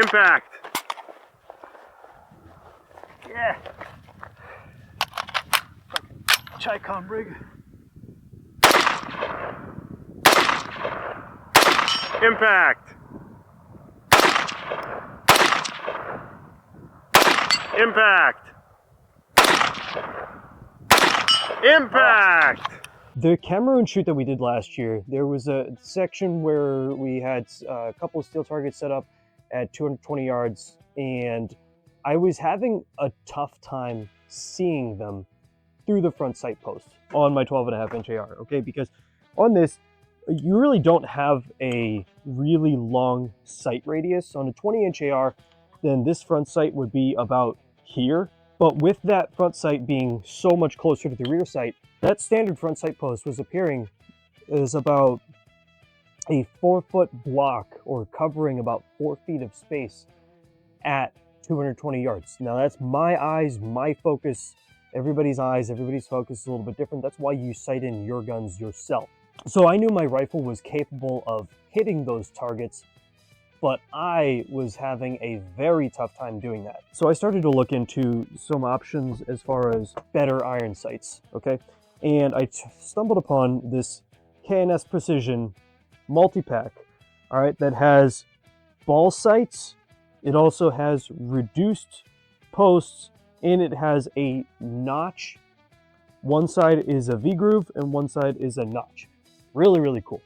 Impact. Yeah. Chicom rig. Impact. Impact. Impact. The Cameroon shoot that we did last year, there was a section where we had a couple of steel targets set up at 220 yards, and I was having a tough time seeing them through the front sight post on my 12.5-inch AR, okay? Because on this, you really don't have a really long sight radius. On a 20-inch AR, then this front sight would be about here. But with that front sight being so much closer to the rear sight, that standard front sight post was appearing as about a 4-foot block, or covering about 4 feet of space at 220 yards. Now that's my eyes, my focus. Everybody's eyes, everybody's focus is a little bit different. That's why you sight in your guns yourself. So I knew my rifle was capable of hitting those targets, but I was having a very tough time doing that. So I started to look into some options as far as better iron sights, okay? And I stumbled upon this K&S Precision multi-pack, all right, that has ball sights. It also has reduced posts, and it has a notch. One side is a V-groove and one side is a notch. Really, really cool.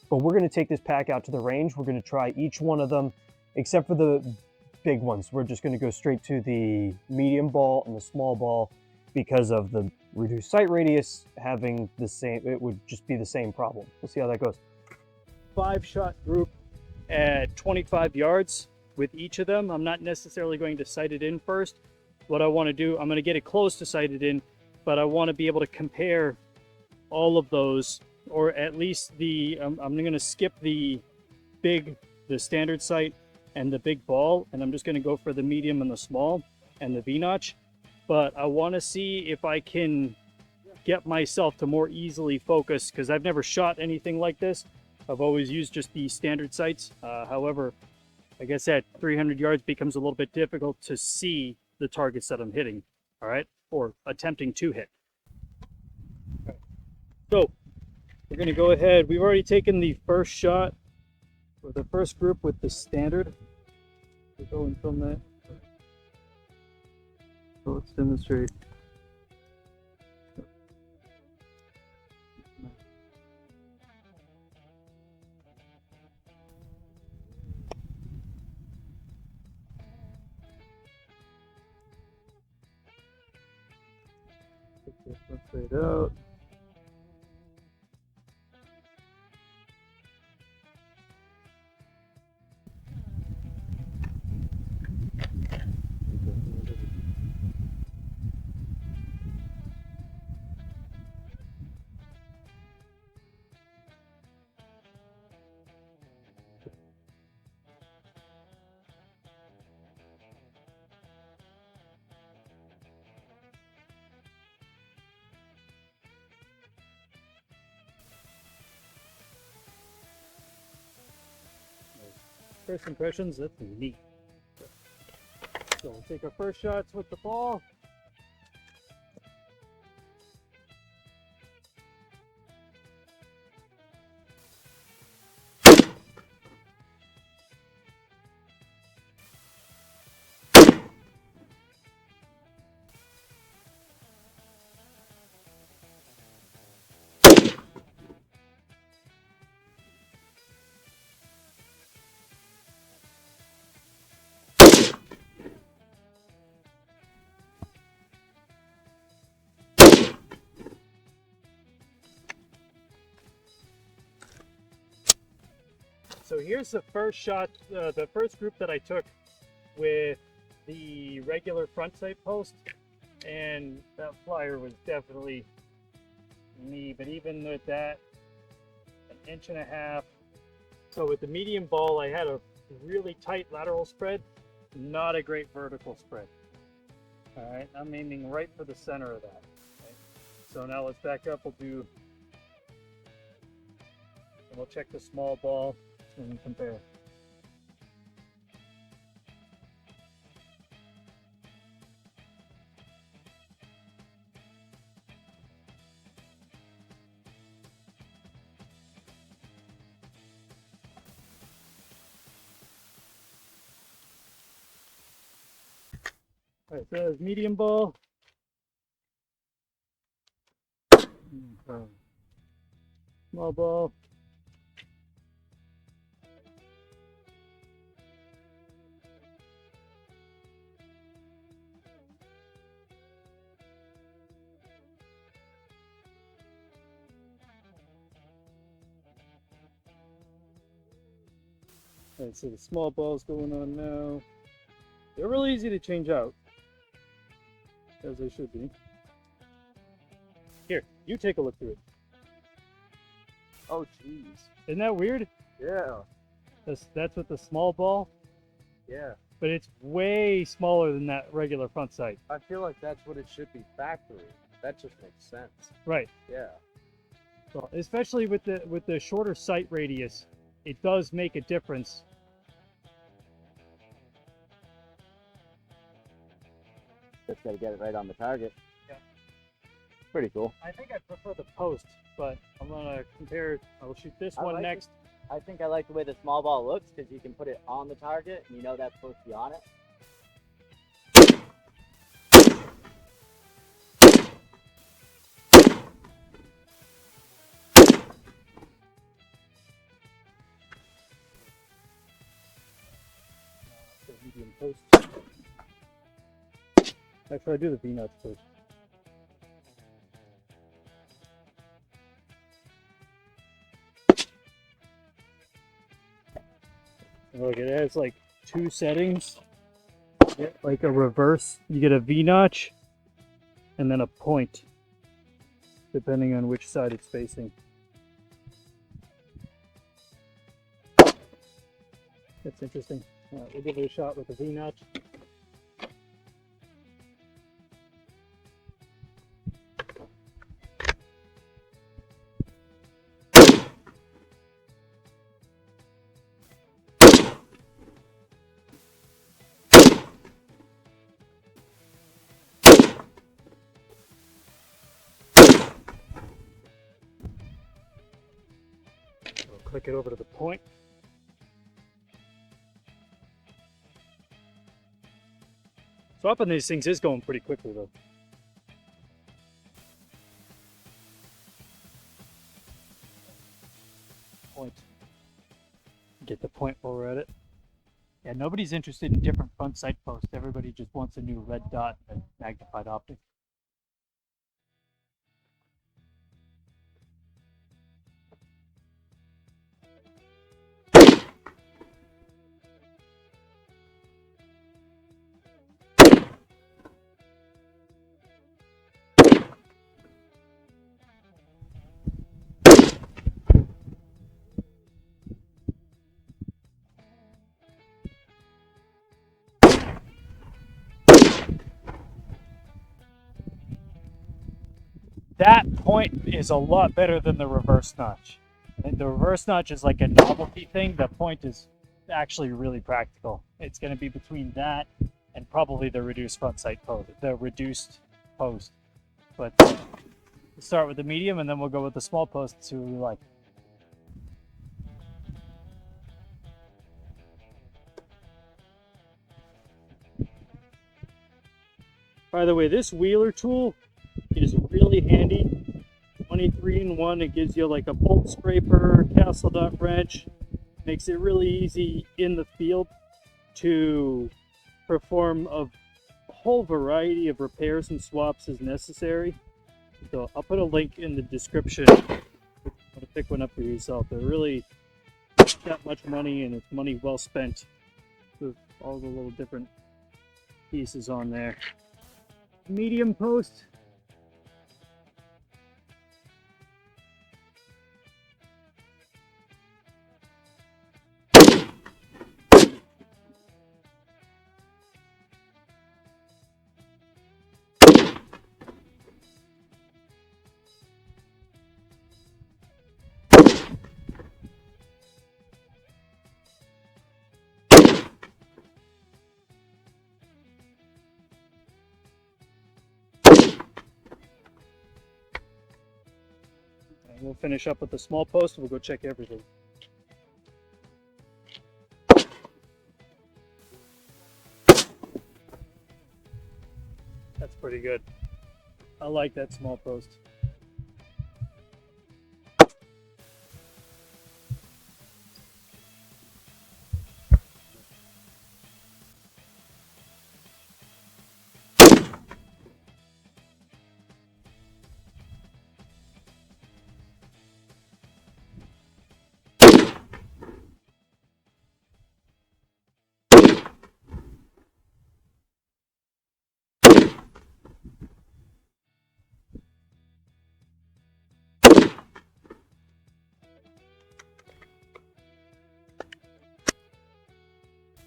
But we're going to take this pack out to the range. We're going to try each one of them, except for the big ones. We're just going to go straight to the medium ball and the small ball because of the reduced sight radius having the same, it would just be the same problem. We'll see how that goes. 5-shot group at 25 yards with each of them. I'm not necessarily going to sight it in first. What I want to do, I'm going to get it close to sight it in, but I want to be able to compare all of those, or at least the, I'm going to skip the standard sight and the big ball, and I'm just going to go for the medium and the small and the V-notch. But I want to see if I can get myself to more easily focus, because I've never shot anything like this. I've always used just the standard sights. However, like I said, 300 yards becomes a little bit difficult to see the targets that I'm hitting, all right, or attempting to hit. Okay. So we're going to go ahead. We've already taken the first shot for the first group with the standard. We'll go and film that. So let's demonstrate. Take this one straight out. First impressions, that's neat. So we'll take our first shots with the ball. So here's the first shot, the first group that I took with the regular front sight post, and that flyer was definitely me, but even with that, 1.5 inches. So with the medium ball, I had a really tight lateral spread, not a great vertical spread. All right, I'm aiming right for the center of that. Okay. So now let's back up, and we'll check the small ball and compare. Alright, so that was medium ball. Small ball. Alright, so the small ball's going on now. They're really easy to change out, as they should be. Here, you take a look through it. Oh, jeez. Isn't that weird? Yeah. That's with the small ball, Yeah. but it's way smaller than that regular front sight. I feel like that's what it should be factory. That just makes sense. Right. Yeah. So especially with the shorter sight radius, it does make a difference. Just gotta get it right on the target. Yeah. Pretty cool. I think I prefer the post, but I'm gonna compare. I'll shoot this one like next. I think I like the way the small ball looks because you can put it on the target and you know that's supposed to be on it. The medium post. Actually, I do the V-nuts first. Look, it has like two settings. Like a reverse, you get a V-notch, and then a point, depending on which side it's facing. That's interesting. We'll give it a shot with the V-notch. We'll click it over to the point. Swapping these things is going pretty quickly though. Point. Get the point while we're at it. Yeah, nobody's interested in different front sight posts. Everybody just wants a new red dot and magnified optic. That point is a lot better than the reverse notch. And the reverse notch is like a novelty thing. The point is actually really practical. It's going to be between that and probably the reduced front sight post, the reduced post. But we'll start with the medium and then we'll go with the small post and see what we like. By the way, this wheeler tool is really handy. 23-in-1. It gives you like a bolt scraper, castle dot wrench. Makes it really easy in the field to perform a whole variety of repairs and swaps as necessary. So I'll put a link in the description to pick one up for yourself. They're really not that much money, and it's money well spent with all the little different pieces on there. Medium post. We'll finish up with the small post and we'll go check everything. pretty good. I like that small post.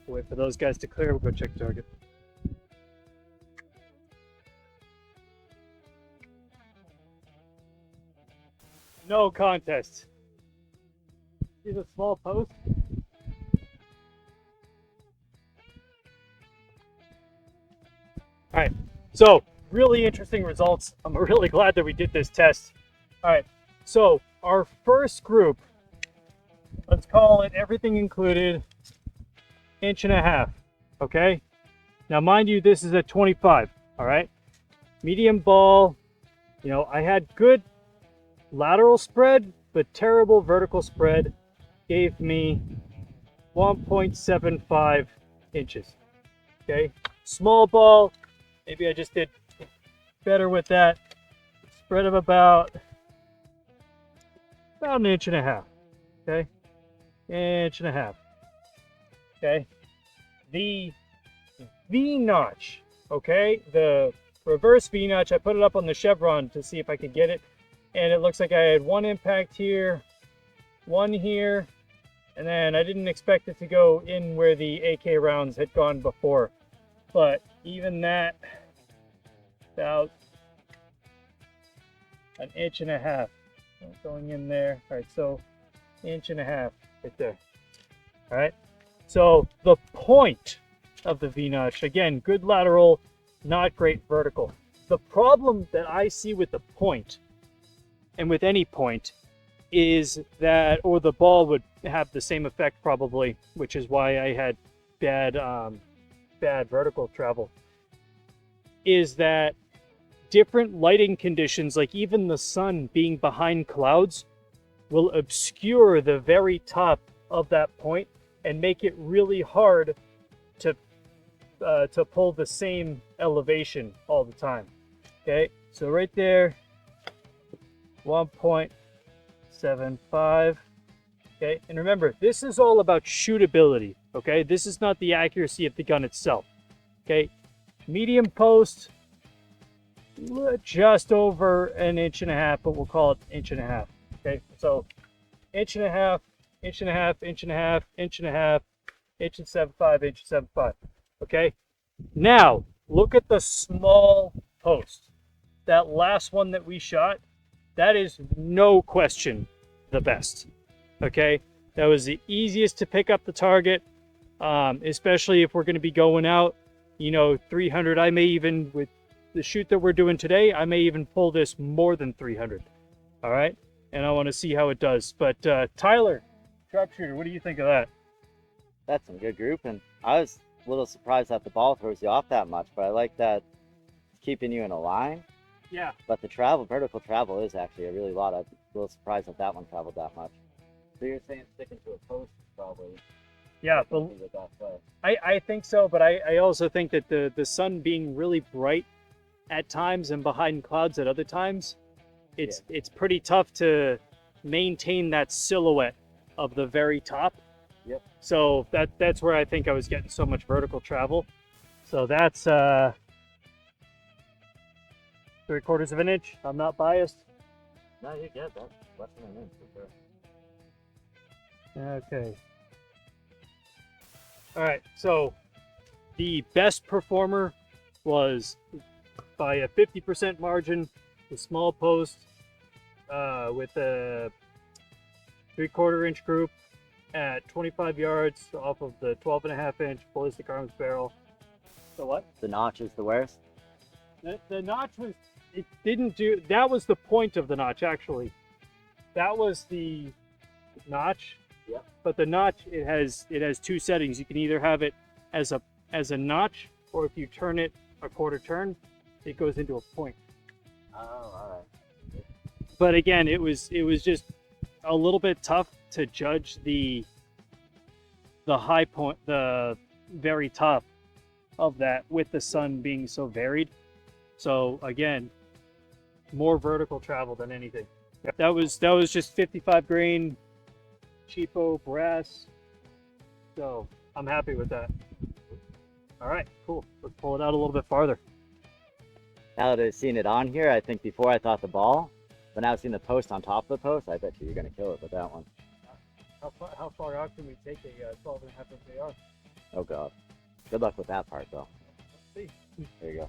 Wait for those guys to clear. We'll go check the target. No contest. See the small post? All right, so really interesting results. I'm really glad that we did this test. All right, so our first group, let's call it everything included, 1.5 inches, okay? Now, mind you, this is at 25, all right? Medium ball, you know, I had good lateral spread, but terrible vertical spread gave me 1.75 inches, okay? Small ball, maybe I just did better with that. Spread of about 1.5 inches, okay? 1.5 inches, okay? The V-notch, okay? The reverse V-notch, I put it up on the chevron to see if I could get it. And it looks like I had one impact here, one here, and then I didn't expect it to go in where the AK rounds had gone before. But even that, about 1.5 inches going in there. All right, so 1.5 inches right there. All right, so the point of the V-notch, again, good lateral, not great vertical. The problem that I see with the point, and with any point, is that, or the ball would have the same effect probably, which is why I had bad vertical travel, is that different lighting conditions, like even the sun being behind clouds, will obscure the very top of that point and make it really hard to pull the same elevation all the time. Okay, so right there, 1.75. Okay, and remember, this is all about shootability. Okay, this is not the accuracy of the gun itself. Okay, medium post, just over 1.5 inches, but we'll call it 1.5 inches. Okay, so 1.5 inches, 1.5 inches, 1.5 inches, 1.5 inches, 1.75 inches, 1.75. Okay, now look at the small post. That last one that we shot, that is no question the best. Okay, that was the easiest to pick up the target, especially if we're going to be going out, you know, 300. I may even, with the shoot that we're doing today, I may even pull this more than 300. All right, and I want to see how it does. But Tyler, sharpshooter, what do you think of that? That's some good grouping. I was a little surprised that the ball throws you off that much, but I like that it's keeping you in a line. Yeah. But the travel, vertical travel, is actually a really lot. I'm a little surprised that one traveled that much. So you're saying sticking to a post is probably Yeah, but the best way. I think so, but I also think that the sun being really bright at times and behind clouds at other times, it's pretty tough to maintain that silhouette of the very top. Yep. So that's where I think I was getting so much vertical travel. So that's 3/4 of an inch. I'm not biased. No, you get that. Less than an inch for sure. Okay. All right, so the best performer was by a 50% margin, the small post with a 3/4 inch group at 25 yards off of the 12.5 inch ballistic arms barrel. So what? The notch is the worst. The notch was, it didn't do, that was the point of the notch actually. That was the notch. Yep. But the notch, it has two settings. You can either have it as a notch, or if you turn it a quarter turn, it goes into a point. Oh, all right. But again, it was just a little bit tough to judge the high point, the very top of that, with the sun being so varied. So again, more vertical travel than anything. That was just 55 grain cheapo brass. So I'm happy with that. All right, cool. Let's pull it out a little bit farther. Now that I've seen it on here, I think before I thought the ball, but now I've seen the post on top of the post, I bet you're going to kill it with that one. How far out can we take a 12.5 inch AR? Oh, God. Good luck with that part, though. Let's see. There you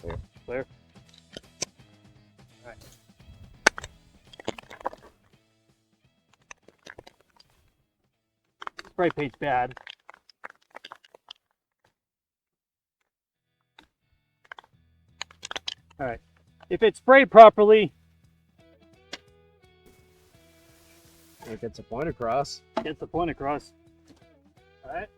go. Clear. All right. Spray paint's bad. All right. If it's sprayed properly, It gets a point across. gets the point across. All right.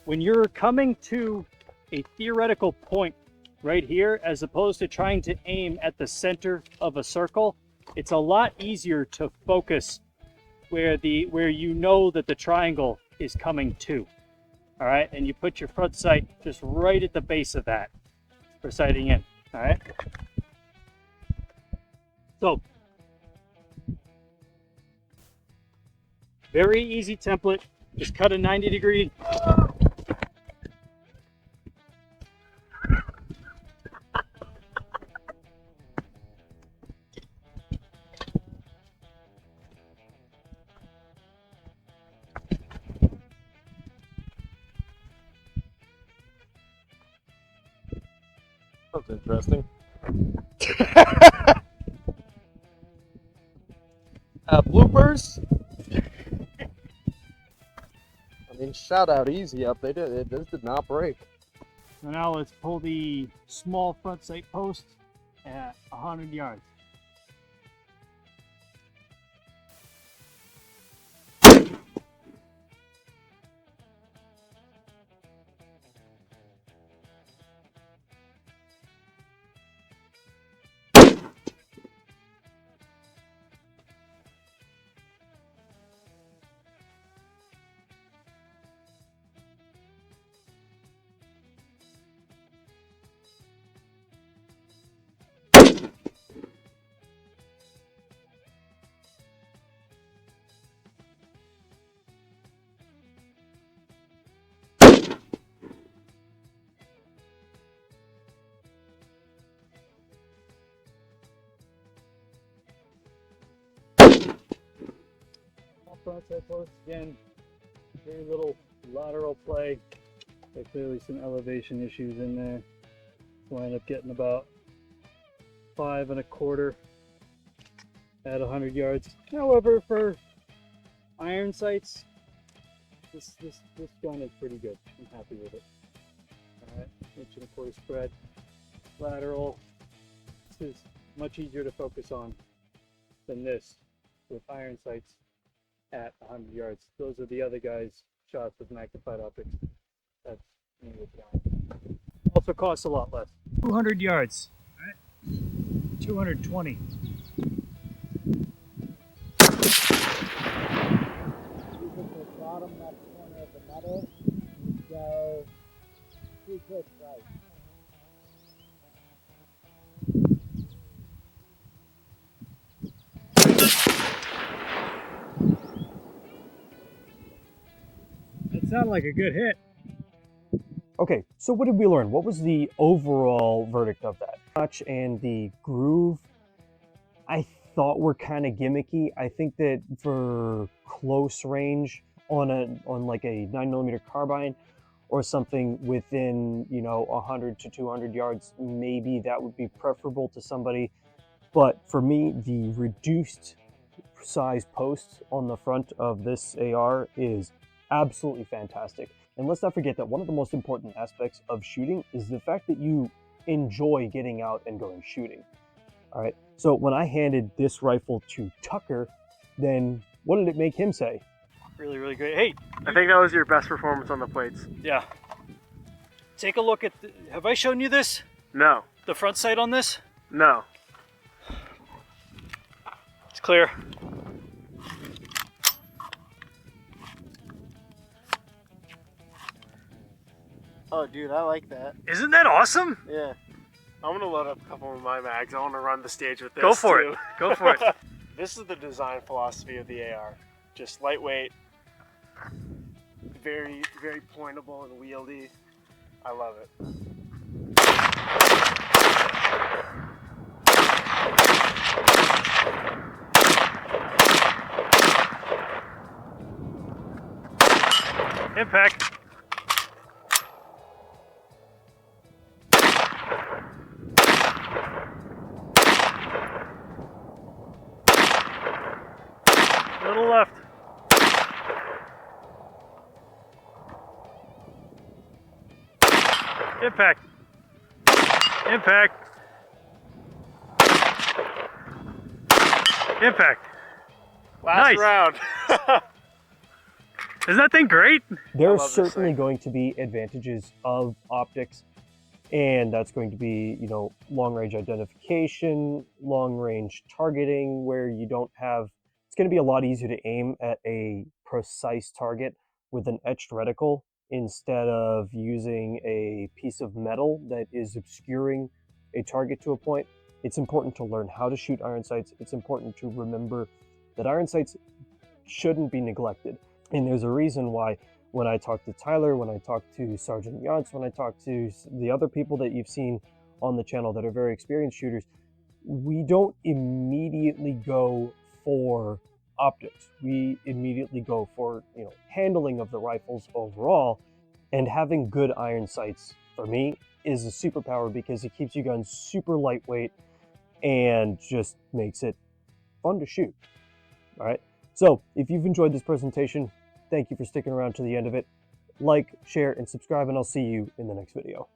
When you're coming to a theoretical point right here, as opposed to trying to aim at the center of a circle, it's a lot easier to focus where you know that the triangle is coming to. All right, and you put your front sight just right at the base of that for sighting in. All right. So, very easy template. Just cut a 90-degree. That's interesting. Bloopers. I mean, shout out easy up. This did not break. So now let's pull the small front sight post at 100 yards. Front sight post again, very little lateral play. There's clearly some elevation issues in there. So I end up getting about 5 1/4 at 100 yards. However, for iron sights, this gun is pretty good. I'm happy with it. All right, 1 1/4 spread, lateral. This is much easier to focus on than this with iron sights at 100 yards. Those are the other guys' shots with magnified optics. That's me with mine. Also costs a lot less. 200 yards. All right. 220. Bottom left corner of the metal, go 2 clicks right. That sounded like a good hit. Okay, so what did we learn? What was the overall verdict of that? Notch and the groove, I thought were kind of gimmicky. I think that for close range on like a 9mm carbine or something within 100 to 200 yards, maybe that would be preferable to somebody. But for me, the reduced size post on the front of this AR is absolutely fantastic. And let's not forget that one of the most important aspects of shooting is the fact that you enjoy getting out and going shooting. All right, so when I handed this rifle to Tucker, then what did it make him say? Really, really great. Hey, I think that was your best performance on the plates. yeah. Take a look at, have I shown you this? No. the front sight on this? No. It's clear. Oh, dude, I like that. Isn't that awesome? Yeah. I'm gonna load up a couple of my mags. I want to run the stage with this. Go for too. it. Go for it. This is the design philosophy of the AR. Just lightweight, very, very pointable and wieldy. I love it. Impact. Little left. Impact. Impact. Impact. Last Nice. round. Isn't that thing great? There are love this certainly thing. going to be advantages of optics, and that's going to be, you know, long-range identification, long-range targeting, where you don't have, it's going to be a lot easier to aim at a precise target with an etched reticle instead of using a piece of metal that is obscuring a target to a point. It's important to learn how to shoot iron sights. It's important to remember that iron sights shouldn't be neglected. And there's a reason why when I talk to Tyler, when I talk to Sergeant Yance, when I talk to the other people that you've seen on the channel that are very experienced shooters, we don't immediately go for optics. We immediately go for, you know, handling of the rifles overall, and having good iron sights for me is a superpower because it keeps your gun super lightweight and just makes it fun to shoot. All right. So if you've enjoyed this presentation, thank you for sticking around to the end of it. Like, share, and subscribe, and I'll see you in the next video.